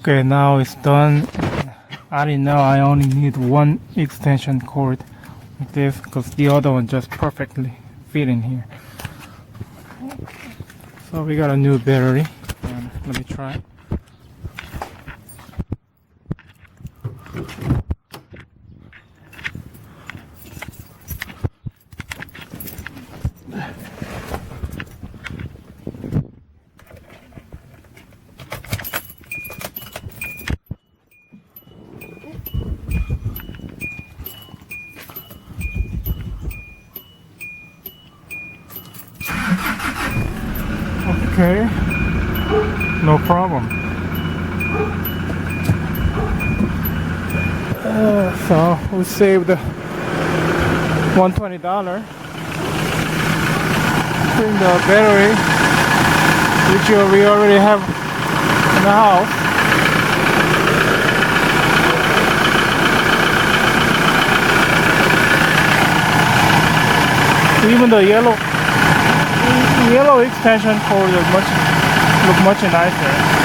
Okay, now it's done. I didn't know I only need one extension cord like this because the other one just perfectly fit in here. So we got a new battery. Let me try. Okay, no problem. So we saved $120. Bring the battery, which we already have in the house. Even the yellow extension cord look much nicer.